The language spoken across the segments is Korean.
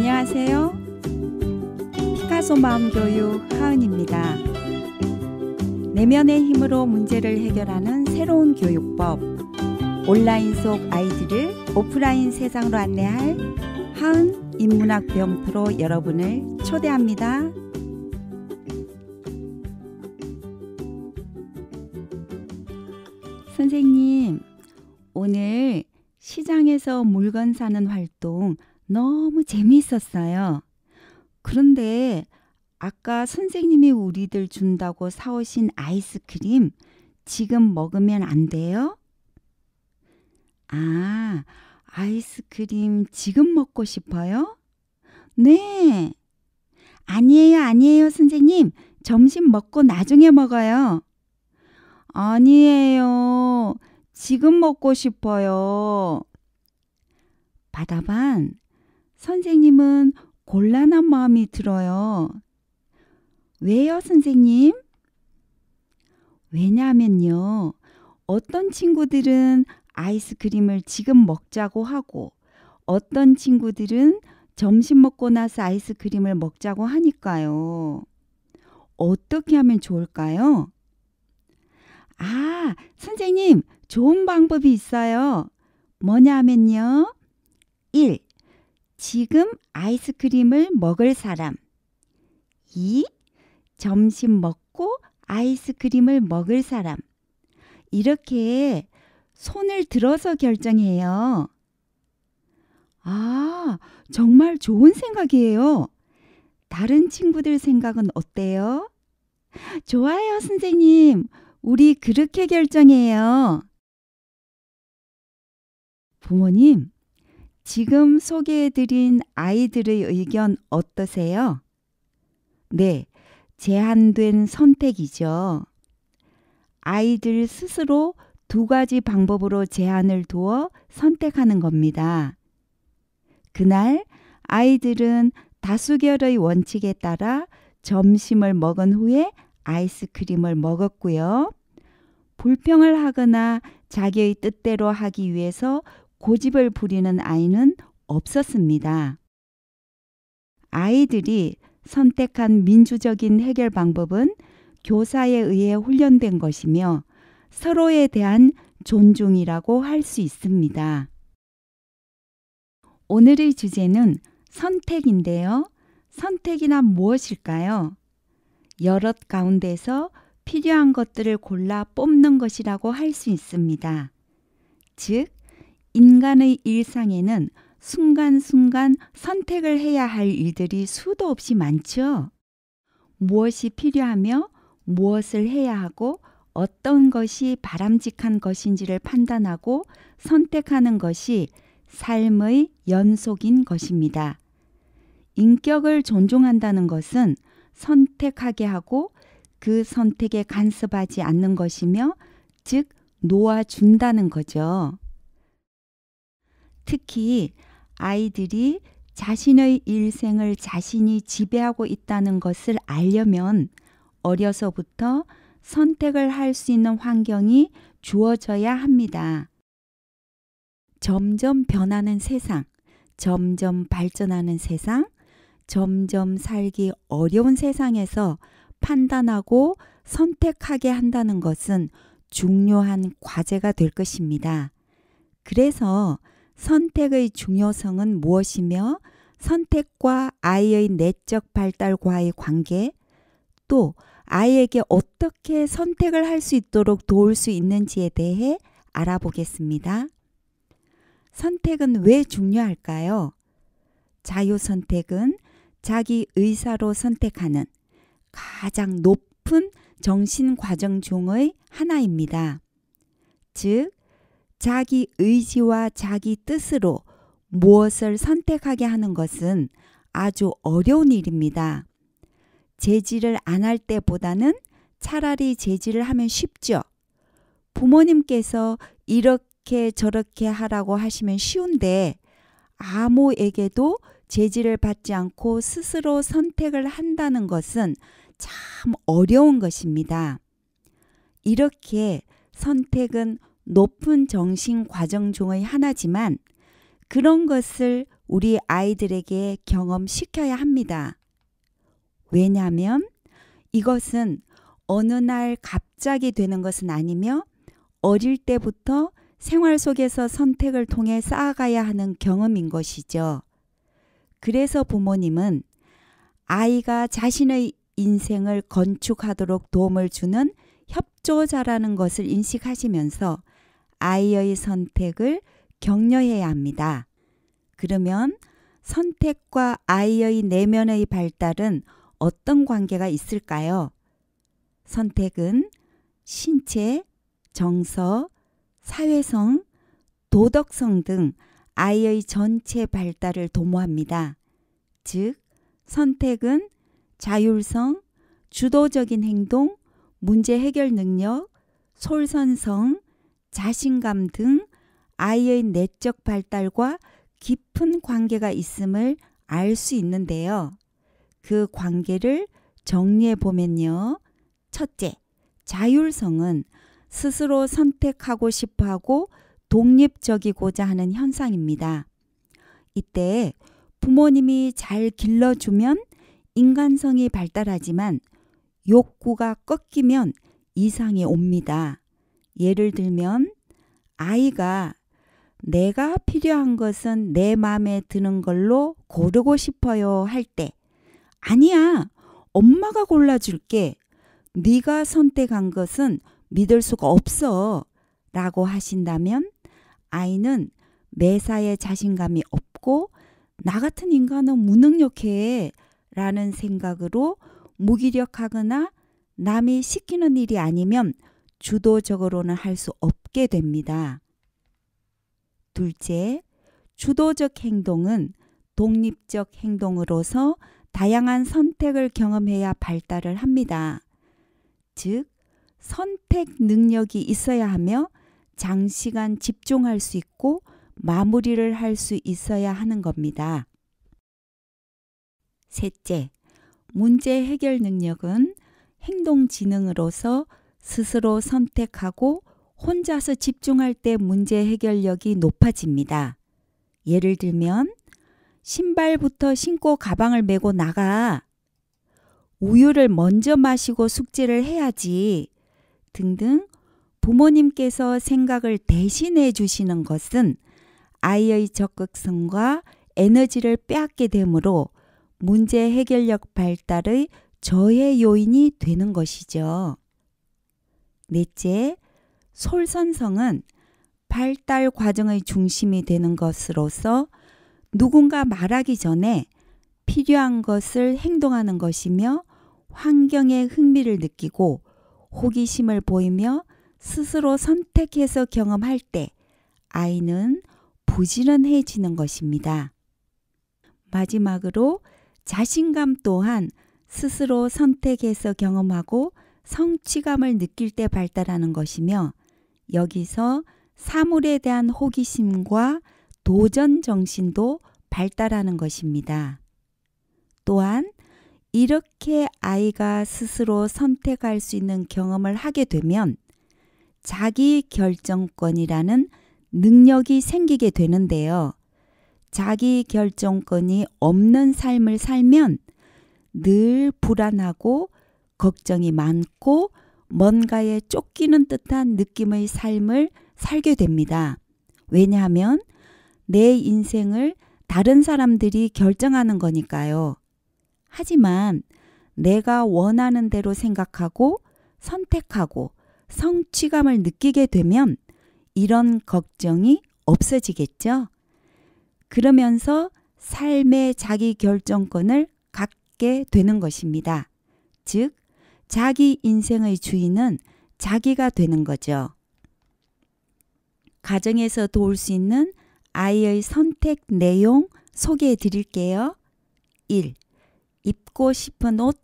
안녕하세요. 피카소 마음교육 하은입니다. 내면의 힘으로 문제를 해결하는 새로운 교육법, 온라인 속 아이들을 오프라인 세상으로 안내할 하은 인문학 배움터로 여러분을 초대합니다. 선생님, 오늘 시장에서 물건 사는 활동 너무 재미있었어요. 그런데 아까 선생님이 우리들 준다고 사오신 아이스크림 지금 먹으면 안 돼요? 아, 아이스크림 지금 먹고 싶어요? 네. 아니에요, 선생님. 점심 먹고 나중에 먹어요. 아니에요. 지금 먹고 싶어요. 바다반, 선생님은 곤란한 마음이 들어요. 왜요, 선생님? 왜냐하면요. 어떤 친구들은 아이스크림을 지금 먹자고 하고 어떤 친구들은 점심 먹고 나서 아이스크림을 먹자고 하니까요. 어떻게 하면 좋을까요? 아, 선생님, 좋은 방법이 있어요. 뭐냐 하면요. 1. 지금 아이스크림을 먹을 사람. 2. 점심 먹고 아이스크림을 먹을 사람. 이렇게 손을 들어서 결정해요. 아, 정말 좋은 생각이에요. 다른 친구들 생각은 어때요? 좋아요, 선생님. 우리 그렇게 결정해요. 부모님, 지금 소개해드린 아이들의 의견 어떠세요? 네, 제한된 선택이죠. 아이들 스스로 두 가지 방법으로 제한을 두어 선택하는 겁니다. 그날 아이들은 다수결의 원칙에 따라 점심을 먹은 후에 아이스크림을 먹었고요. 불평을 하거나 자기의 뜻대로 하기 위해서 고집을 부리는 아이는 없었습니다. 아이들이 선택한 민주적인 해결 방법은 교사에 의해 훈련된 것이며 서로에 대한 존중이라고 할 수 있습니다. 오늘의 주제는 선택인데요. 선택이란 무엇일까요? 여럿 가운데서 필요한 것들을 골라 뽑는 것이라고 할 수 있습니다. 즉, 인간의 일상에는 순간순간 선택을 해야 할 일들이 수도 없이 많죠. 무엇이 필요하며 무엇을 해야 하고 어떤 것이 바람직한 것인지를 판단하고 선택하는 것이 삶의 연속인 것입니다. 인격을 존중한다는 것은 선택하게 하고 그 선택에 간섭하지 않는 것이며, 즉 놓아준다는 거죠. 특히 아이들이 자신의 일생을 자신이 지배하고 있다는 것을 알려면 어려서부터 선택을 할 수 있는 환경이 주어져야 합니다. 점점 변하는 세상, 점점 발전하는 세상, 점점 살기 어려운 세상에서 판단하고 선택하게 한다는 것은 중요한 과제가 될 것입니다. 그래서 선택의 중요성은 무엇이며 선택과 아이의 내적 발달과의 관계, 또 아이에게 어떻게 선택을 할 수 있도록 도울 수 있는지에 대해 알아보겠습니다. 선택은 왜 중요할까요? 자유선택은 자기 의사로 선택하는 가장 높은 정신과정 중의 하나입니다. 즉, 자기 의지와 자기 뜻으로 무엇을 선택하게 하는 것은 아주 어려운 일입니다. 제지를 안 할 때보다는 차라리 제지를 하면 쉽죠. 부모님께서 이렇게 저렇게 하라고 하시면 쉬운데 아무에게도 제지를 받지 않고 스스로 선택을 한다는 것은 참 어려운 것입니다. 이렇게 선택은 높은 정신 과정 중의 하나지만 그런 것을 우리 아이들에게 경험시켜야 합니다. 왜냐하면 이것은 어느 날 갑자기 되는 것은 아니며 어릴 때부터 생활 속에서 선택을 통해 쌓아가야 하는 경험인 것이죠. 그래서 부모님은 아이가 자신의 인생을 건축하도록 도움을 주는 협조자라는 것을 인식하시면서 아이의 선택을 격려해야 합니다. 그러면 선택과 아이의 내면의 발달은 어떤 관계가 있을까요? 선택은 신체, 정서, 사회성, 도덕성 등 아이의 전체 발달을 도모합니다. 즉, 선택은 자율성, 주도적인 행동, 문제 해결 능력, 솔선성, 자신감 등 아이의 내적 발달과 깊은 관계가 있음을 알 수 있는데요. 그 관계를 정리해 보면요. 첫째, 자율성은 스스로 선택하고 싶어하고 독립적이고자 하는 현상입니다. 이때 부모님이 잘 길러주면 인간성이 발달하지만 욕구가 꺾이면 이상이 옵니다. 예를 들면 아이가 내가 필요한 것은 내 마음에 드는 걸로 고르고 싶어요 할 때 아니야, 엄마가 골라줄게. 네가 선택한 것은 믿을 수가 없어 라고 하신다면 아이는 매사에 자신감이 없고 나 같은 인간은 무능력해 라는 생각으로 무기력하거나 남이 시키는 일이 아니면 주도적으로는 할 수 없게 됩니다. 둘째, 주도적 행동은 독립적 행동으로서 다양한 선택을 경험해야 발달을 합니다. 즉, 선택 능력이 있어야 하며 장시간 집중할 수 있고 마무리를 할 수 있어야 하는 겁니다. 셋째, 문제 해결 능력은 행동 지능으로서 스스로 선택하고 혼자서 집중할 때 문제 해결력이 높아집니다. 예를 들면 신발부터 신고 가방을 메고 나가. 우유를 먼저 마시고 숙제를 해야지. 등등 부모님께서 생각을 대신해 주시는 것은 아이의 적극성과 에너지를 빼앗게 되므로 문제 해결력 발달의 저해 요인이 되는 것이죠. 넷째, 솔선성은 발달 과정의 중심이 되는 것으로서 누군가 말하기 전에 필요한 것을 행동하는 것이며 환경에 흥미를 느끼고 호기심을 보이며 스스로 선택해서 경험할 때 아이는 부지런해지는 것입니다. 마지막으로 자신감 또한 스스로 선택해서 경험하고 성취감을 느낄 때 발달하는 것이며 여기서 사물에 대한 호기심과 도전 정신도 발달하는 것입니다. 또한 이렇게 아이가 스스로 선택할 수 있는 경험을 하게 되면 자기 결정권이라는 능력이 생기게 되는데요. 자기 결정권이 없는 삶을 살면 늘 불안하고 걱정이 많고 뭔가에 쫓기는 듯한 느낌의 삶을 살게 됩니다. 왜냐하면 내 인생을 다른 사람들이 결정하는 거니까요. 하지만 내가 원하는 대로 생각하고 선택하고 성취감을 느끼게 되면 이런 걱정이 없어지겠죠. 그러면서 삶의 자기 결정권을 갖게 되는 것입니다. 즉, 자기 인생의 주인은 자기가 되는 거죠. 가정에서 도울 수 있는 아이의 선택 내용 소개해 드릴게요. 1. 입고 싶은 옷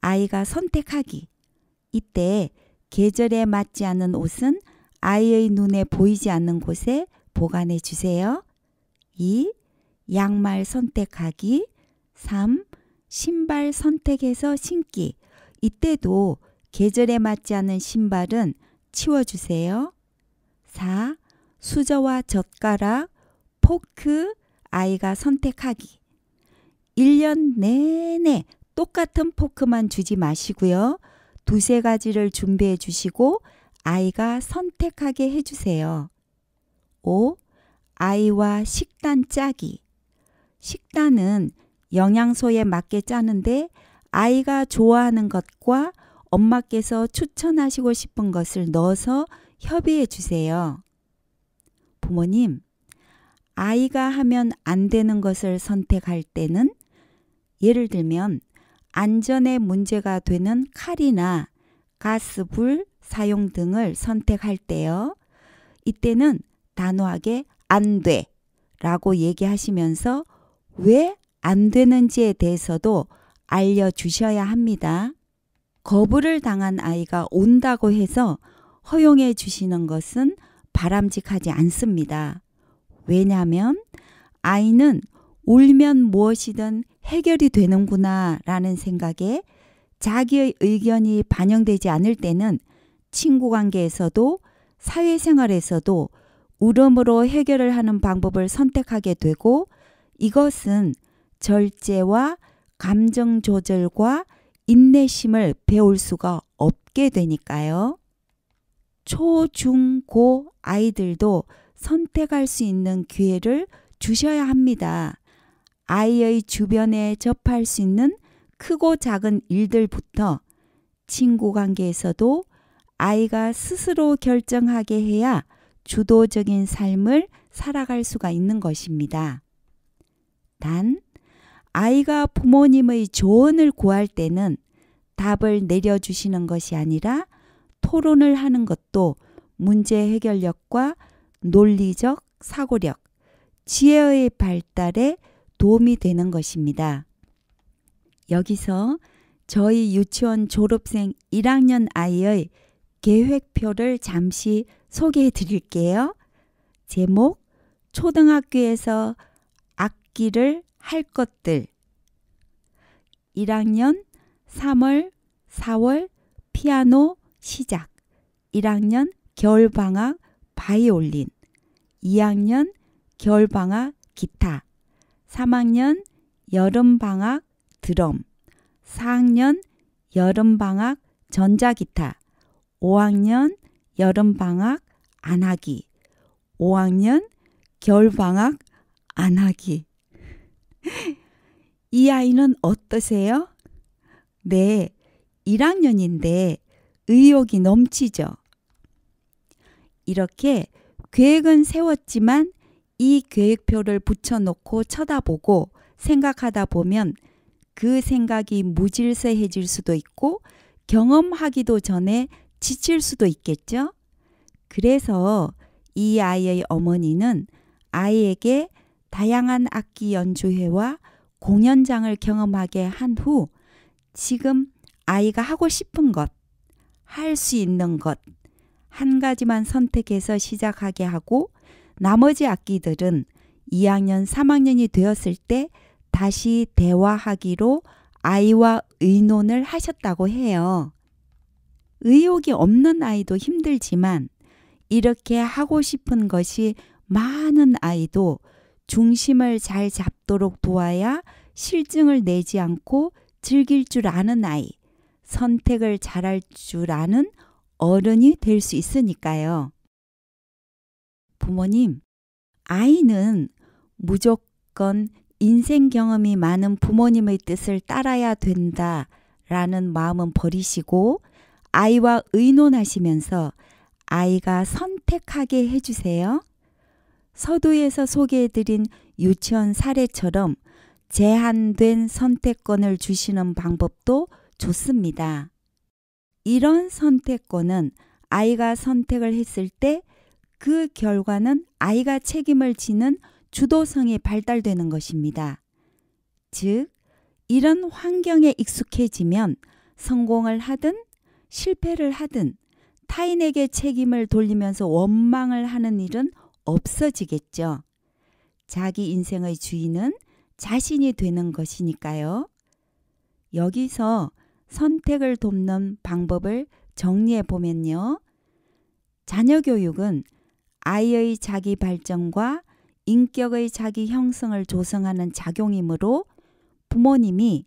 아이가 선택하기. 이때 계절에 맞지 않는 옷은 아이의 눈에 보이지 않는 곳에 보관해 주세요. 2. 양말 선택하기. 3. 신발 선택해서 신기. 이때도 계절에 맞지 않는 신발은 치워주세요. 4. 수저와 젓가락, 포크, 아이가 선택하기. 1년 내내 똑같은 포크만 주지 마시고요. 두세 가지를 준비해 주시고 아이가 선택하게 해주세요. 5. 아이와 식단 짜기. 식단은 영양소에 맞게 짜는데 아이가 좋아하는 것과 엄마께서 추천하시고 싶은 것을 넣어서 협의해 주세요. 부모님, 아이가 하면 안 되는 것을 선택할 때는 예를 들면 안전에 문제가 되는 칼이나 가스불 사용 등을 선택할 때요. 이때는 단호하게 안 돼 라고 얘기하시면서 왜 안 되는지에 대해서도 알려주셔야 합니다. 거부를 당한 아이가 온다고 해서 허용해 주시는 것은 바람직하지 않습니다. 왜냐하면 아이는 울면 무엇이든 해결이 되는구나 라는 생각에 자기의 의견이 반영되지 않을 때는 친구 관계에서도 사회생활에서도 울음으로 해결을 하는 방법을 선택하게 되고 이것은 절제와 감정 조절과 인내심을 배울 수가 없게 되니까요. 초, 중, 고 아이들도 선택할 수 있는 기회를 주셔야 합니다. 아이의 주변에 접할 수 있는 크고 작은 일들부터 친구 관계에서도 아이가 스스로 결정하게 해야 주도적인 삶을 살아갈 수가 있는 것입니다. 단, 아이가 부모님의 조언을 구할 때는 답을 내려주시는 것이 아니라 토론을 하는 것도 문제 해결력과 논리적 사고력, 지혜의 발달에 도움이 되는 것입니다. 여기서 저희 유치원 졸업생 1학년 아이의 계획표를 잠시 소개해 드릴게요. 제목, 초등학교에서 악기를 할 것들. 1학년 3월, 4월 피아노 시작. 1학년 겨울방학 바이올린. 2학년 겨울방학 기타. 3학년 여름방학 드럼. 4학년 여름방학 전자기타. 5학년 여름방학 안하기. 5학년 겨울방학 안하기. 이 아이는 어떠세요? 네, 1학년인데 의욕이 넘치죠. 이렇게 계획은 세웠지만 이 계획표를 붙여놓고 쳐다보고 생각하다 보면 그 생각이 무질서해질 수도 있고 경험하기도 전에 지칠 수도 있겠죠. 그래서 이 아이의 어머니는 아이에게 다양한 악기 연주회와 공연장을 경험하게 한 후 지금 아이가 하고 싶은 것, 할 수 있는 것, 한 가지만 선택해서 시작하게 하고 나머지 악기들은 2학년, 3학년이 되었을 때 다시 대화하기로 아이와 의논을 하셨다고 해요. 의욕이 없는 아이도 힘들지만 이렇게 하고 싶은 것이 많은 아이도 중심을 잘 잡도록 도와야 실증을 내지 않고 즐길 줄 아는 아이, 선택을 잘할 줄 아는 어른이 될 수 있으니까요. 부모님, 아이는 무조건 인생 경험이 많은 부모님의 뜻을 따라야 된다라는 마음은 버리시고 아이와 의논하시면서 아이가 선택하게 해주세요. 서두에서 소개해드린 유치원 사례처럼 제한된 선택권을 주시는 방법도 좋습니다. 이런 선택권은 아이가 선택을 했을 때 그 결과는 아이가 책임을 지는 주도성이 발달되는 것입니다. 즉, 이런 환경에 익숙해지면 성공을 하든 실패를 하든 타인에게 책임을 돌리면서 원망을 하는 일은 없어지겠죠. 자기 인생의 주인은 자신이 되는 것이니까요. 여기서 선택을 돕는 방법을 정리해 보면요. 자녀 교육은 아이의 자기 발전과 인격의 자기 형성을 조성하는 작용이므로 부모님이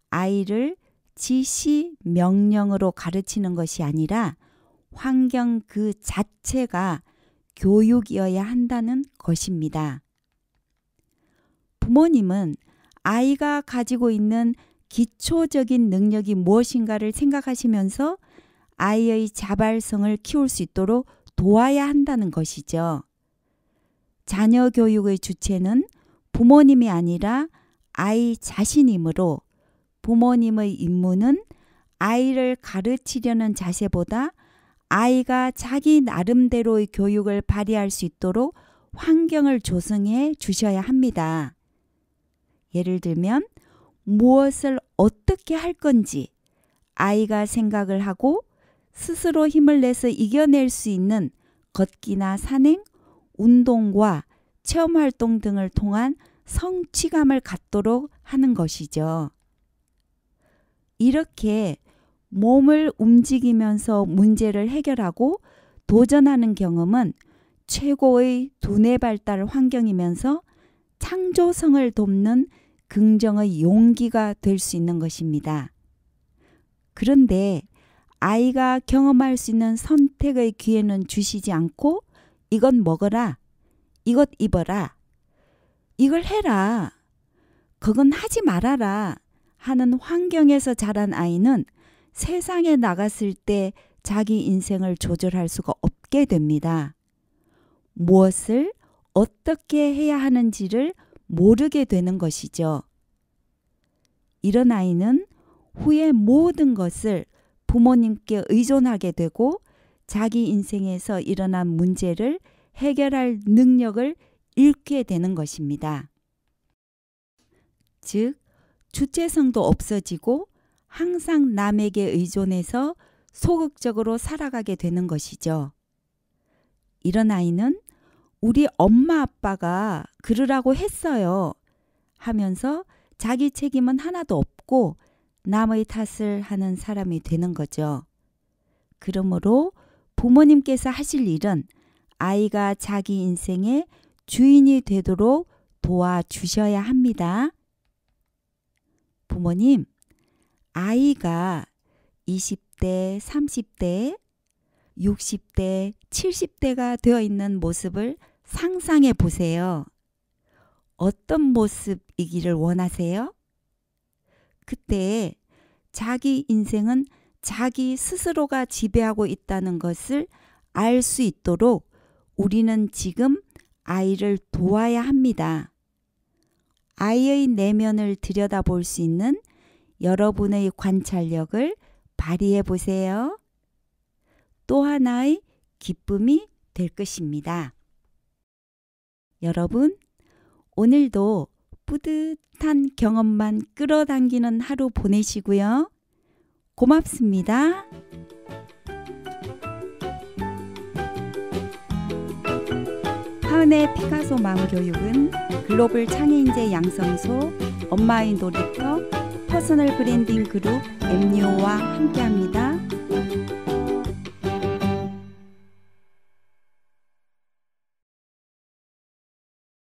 아이를 지시, 명령으로 가르치는 것이 아니라 환경 그 자체가 교육이어야 한다는 것입니다. 부모님은 아이가 가지고 있는 기초적인 능력이 무엇인가를 생각하시면서 아이의 자발성을 키울 수 있도록 도와야 한다는 것이죠. 자녀 교육의 주체는 부모님이 아니라 아이 자신이므로 부모님의 임무는 아이를 가르치려는 자세보다 아이가 자기 나름대로의 교육을 발휘할 수 있도록 환경을 조성해 주셔야 합니다. 예를 들면 무엇을 어떻게 할 건지 아이가 생각을 하고 스스로 힘을 내서 이겨낼 수 있는 걷기나 산행, 운동과 체험활동 등을 통한 성취감을 갖도록 하는 것이죠. 이렇게 몸을 움직이면서 문제를 해결하고 도전하는 경험은 최고의 두뇌 발달 환경이면서 창조성을 돕는 긍정의 용기가 될 수 있는 것입니다. 그런데 아이가 경험할 수 있는 선택의 기회는 주시지 않고 이것 먹어라, 이것 입어라, 이걸 해라, 그건 하지 말아라 하는 환경에서 자란 아이는 세상에 나갔을 때 자기 인생을 조절할 수가 없게 됩니다. 무엇을 어떻게 해야 하는지를 모르게 되는 것이죠. 이런 아이는 후에 모든 것을 부모님께 의존하게 되고 자기 인생에서 일어난 문제를 해결할 능력을 잃게 되는 것입니다. 즉, 주체성도 없어지고 항상 남에게 의존해서 소극적으로 살아가게 되는 것이죠. 이런 아이는 우리 엄마 아빠가 그러라고 했어요 하면서 자기 책임은 하나도 없고 남의 탓을 하는 사람이 되는 거죠. 그러므로 부모님께서 하실 일은 아이가 자기 인생의 주인이 되도록 도와주셔야 합니다. 부모님, 아이가 20대, 30대, 60대, 70대가 되어 있는 모습을 상상해 보세요. 어떤 모습이기를 원하세요? 그때 자기 인생은 자기 스스로가 지배하고 있다는 것을 알 수 있도록 우리는 지금 아이를 도와야 합니다. 아이의 내면을 들여다볼 수 있는 여러분의 관찰력을 발휘해 보세요. 또 하나의 기쁨이 될 것입니다. 여러분, 오늘도 뿌듯한 경험만 끌어당기는 하루 보내시고요. 고맙습니다. 하은의 피카소 마음교육은 글로벌 창의인재 양성소, 엄마의 놀이터, 퍼스널 브랜딩 그룹 MU와 함께합니다.